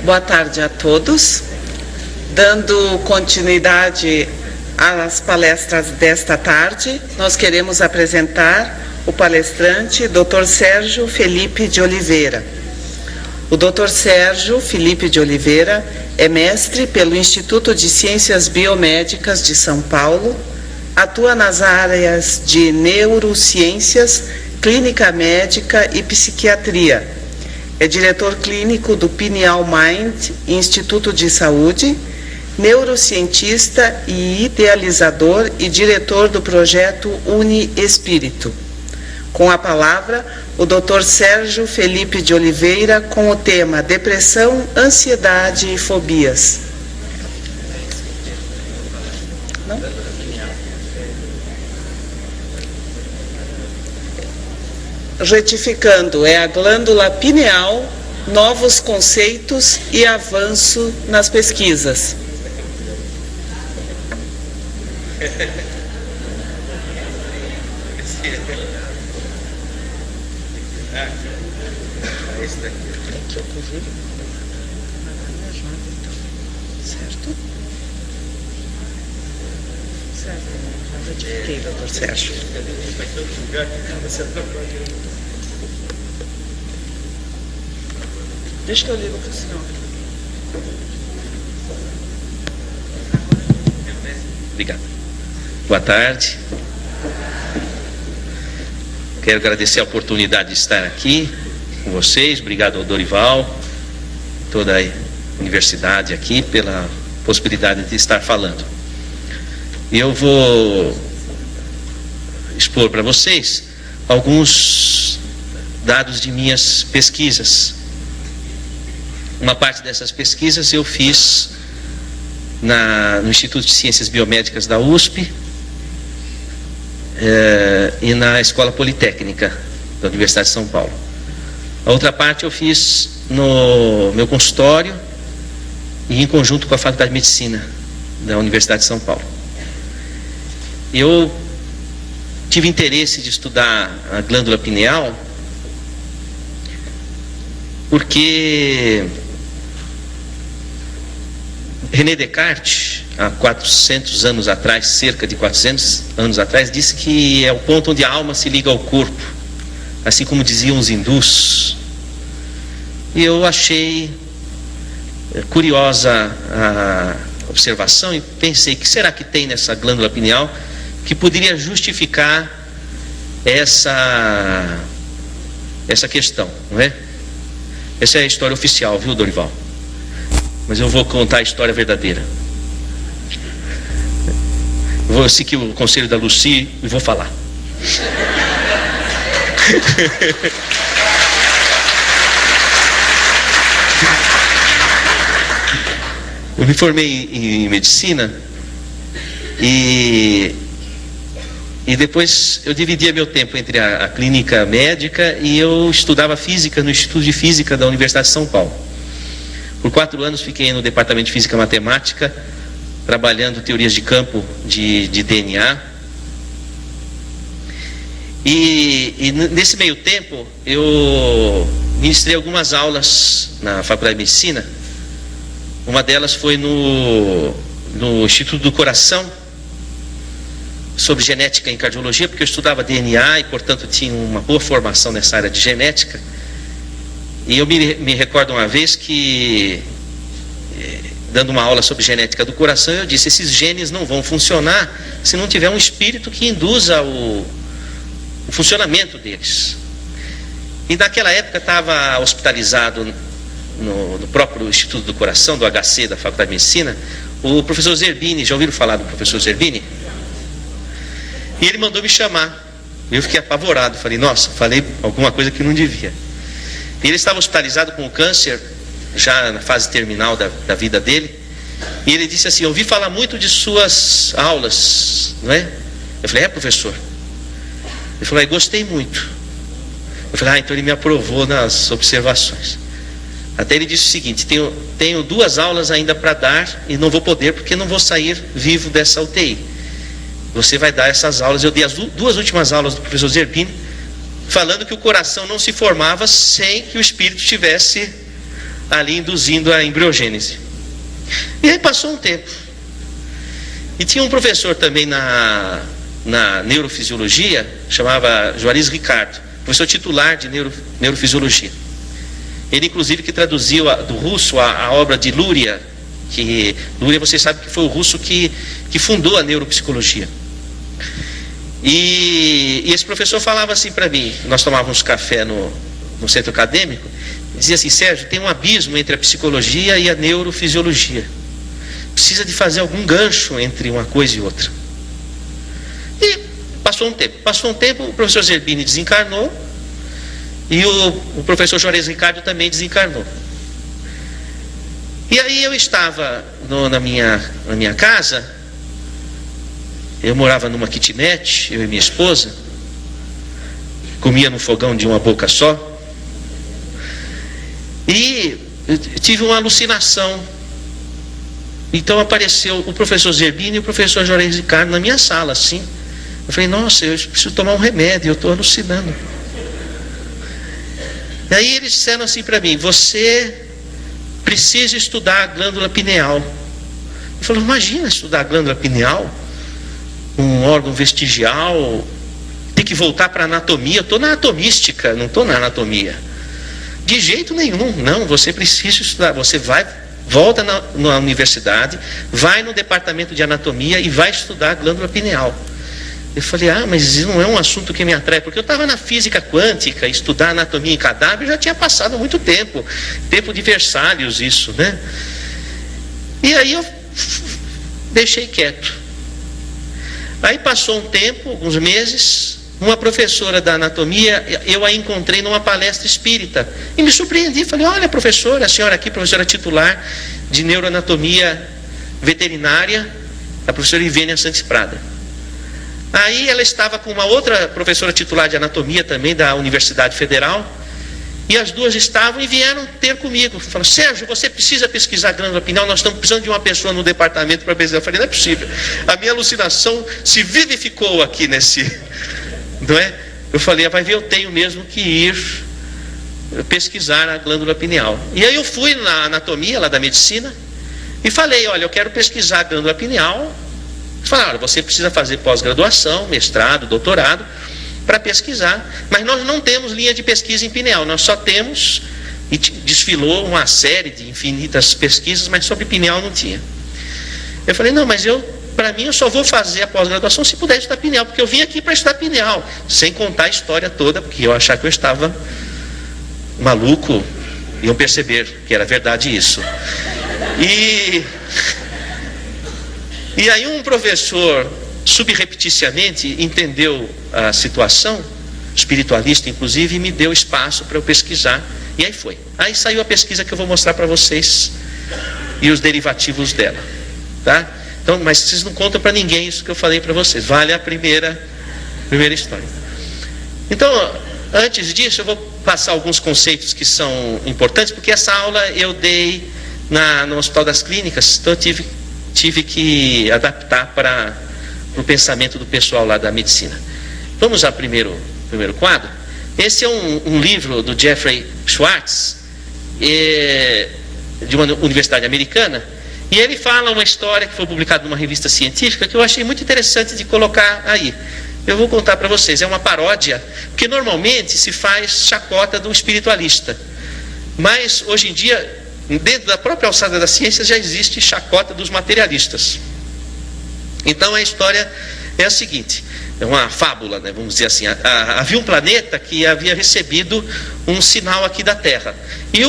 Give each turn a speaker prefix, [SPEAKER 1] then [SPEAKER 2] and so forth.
[SPEAKER 1] Boa tarde a todos. Dando continuidade às palestras desta tarde, nós queremos apresentar o palestrante Dr. Sérgio Felipe de Oliveira. O Dr. Sérgio Felipe de Oliveira é mestre pelo Instituto de Ciências Biomédicas de São Paulo, atua nas áreas de neurociências, clínica médica e psiquiatria. É diretor clínico do Pineal Mind Instituto de Saúde, neurocientista e idealizador e diretor do projeto Uni Espírito. Com a palavra, o Dr. Sérgio Felipe de Oliveira, com o tema Depressão, Ansiedade e Fobias. Não? Retificando, é a glândula pineal, novos conceitos e avanço nas pesquisas. Certo? Certo, já retifiquei, doutor Sérgio. Deixa que eu ligo para o senhor.
[SPEAKER 2] Obrigado. Boa tarde. Quero agradecer a oportunidade de estar aqui com vocês. Obrigado ao Dorival, toda a universidade aqui, pela possibilidade de estar falando. E eu vou expor para vocês alguns dados de minhas pesquisas. Uma parte dessas pesquisas eu fiz no Instituto de Ciências Biomédicas da USP e na Escola Politécnica da Universidade de São Paulo. A outra parte eu fiz no meu consultório e em conjunto com a Faculdade de Medicina da Universidade de São Paulo. Eu tive interesse de estudar a glândula pineal porque René Descartes, há 400 anos atrás, cerca de 400 anos atrás, disse que é o ponto onde a alma se liga ao corpo, assim como diziam os hindus. E eu achei curiosa a observação e pensei, que será que tem nessa glândula pineal que poderia justificar essa questão, não é? Essa é a história oficial, viu, Dorival? Mas eu vou contar a história verdadeira. Eu vou seguir o conselho da Lucy e vou falar. Eu me formei em medicina e depois eu dividia meu tempo entre a clínica médica e eu estudava física no Instituto de Física da Universidade de São Paulo. Por 4 anos fiquei no departamento de Física Matemática, trabalhando teorias de campo de DNA. E nesse meio tempo eu ministrei algumas aulas na Faculdade de Medicina. Uma delas foi no Instituto do Coração, sobre genética em cardiologia, porque eu estudava DNA e, portanto, tinha uma boa formação nessa área de genética. E eu me recordo uma vez que, dando uma aula sobre genética do coração, eu disse, esses genes não vão funcionar se não tiver um espírito que induza o funcionamento deles. E naquela época estava hospitalizado no próprio Instituto do Coração, do HC, da Faculdade de Medicina, o professor Zerbini. Já ouviram falar do professor Zerbini? E ele mandou me chamar. Eu fiquei apavorado, falei, nossa, falei alguma coisa que não devia. E ele estava hospitalizado com câncer, já na fase terminal da vida dele. E ele disse assim, eu ouvi falar muito de suas aulas, não é? Eu falei, professor? Ele falou, gostei muito. Eu falei, então ele me aprovou nas observações. Até ele disse o seguinte, tenho 2 aulas ainda para dar e não vou poder porque não vou sair vivo dessa UTI. Você vai dar essas aulas. Eu dei as 2 últimas aulas do professor Zerbini, falando que o coração não se formava sem que o espírito estivesse ali induzindo a embriogênese. E aí passou um tempo. E tinha um professor também na neurofisiologia, chamava Juarez Ricardo, professor titular de neurofisiologia. Ele, inclusive, que traduziu do russo a obra de Luria, que Luria, você sabe que foi o russo que fundou a neuropsicologia. E esse professor falava assim para mim, nós tomávamos café no centro acadêmico, dizia assim: Sérgio, tem um abismo entre a psicologia e a neurofisiologia. Precisa de fazer algum gancho entre uma coisa e outra. E passou um tempo, o professor Zerbini desencarnou e o professor Juarez Ricardo também desencarnou. E aí eu estava na minha casa, eu morava numa kitnet, eu e minha esposa, comia no fogão de uma boca só, e eu tive uma alucinação. Então apareceu o professor Zerbini e o professor Juarez Ricardo na minha sala, assim. Eu falei: nossa, eu preciso tomar um remédio, eu estou alucinando. E aí eles disseram assim para mim: você precisa estudar a glândula pineal. Eu falei: imagina estudar a glândula pineal, um órgão vestigial, tem que voltar para a anatomia. Eu estou na anatomística, não estou na anatomia. De jeito nenhum, não, você precisa estudar. Você volta na universidade, vai no departamento de anatomia e vai estudar a glândula pineal. Eu falei: mas isso não é um assunto que me atrai, porque eu estava na física quântica, estudar anatomia em cadáver já tinha passado muito tempo de Versalhes, isso, né? E aí eu deixei quieto. Aí passou um tempo, alguns meses, uma professora da anatomia, eu a encontrei numa palestra espírita, e me surpreendi, falei: olha, professora, a senhora aqui, professora titular de neuroanatomia veterinária, a professora Ivênia Santos Prada. Aí ela estava com uma outra professora titular de anatomia também, da Universidade Federal, e as duas estavam e vieram ter comigo. Falaram: Sérgio, você precisa pesquisar a glândula pineal, nós estamos precisando de uma pessoa no departamento para pesquisar. Eu falei: não é possível, a minha alucinação se vivificou aqui não é? Eu falei: vai ver, eu tenho mesmo que ir pesquisar a glândula pineal. E aí eu fui na anatomia lá da medicina e falei: olha, eu quero pesquisar a glândula pineal. Falaram: olha, você precisa fazer pós-graduação, mestrado, doutorado para pesquisar, mas nós não temos linha de pesquisa em pineal, nós só temos, e desfilou uma série de infinitas pesquisas, mas sobre pineal não tinha. Eu falei: não, mas para mim eu só vou fazer a pós-graduação se puder estudar pineal, porque eu vim aqui para estudar pineal, sem contar a história toda, porque eu achava que eu estava maluco, iam perceber que era verdade isso. E aí um professor subrepticiamente entendeu a situação, espiritualista inclusive, e me deu espaço para eu pesquisar, e aí foi. Aí saiu a pesquisa que eu vou mostrar para vocês e os derivativos dela, tá? Então, mas vocês não contam para ninguém isso que eu falei para vocês, vale a primeira história. Então, antes disso eu vou passar alguns conceitos que são importantes, porque essa aula eu dei no Hospital das Clínicas, então eu tive que adaptar para o pensamento do pessoal lá da medicina. Vamos ao primeiro quadro. Esse é um livro do Jeffrey Schwartz, de uma universidade americana, e ele fala uma história que foi publicada numa revista científica que eu achei muito interessante de colocar aí. Eu vou contar para vocês, é uma paródia, porque normalmente se faz chacota do espiritualista, mas hoje em dia, dentro da própria alçada da ciência, já existe chacota dos materialistas. Então a história é a seguinte, é uma fábula, né, vamos dizer assim. Havia um planeta que havia recebido um sinal aqui da Terra, e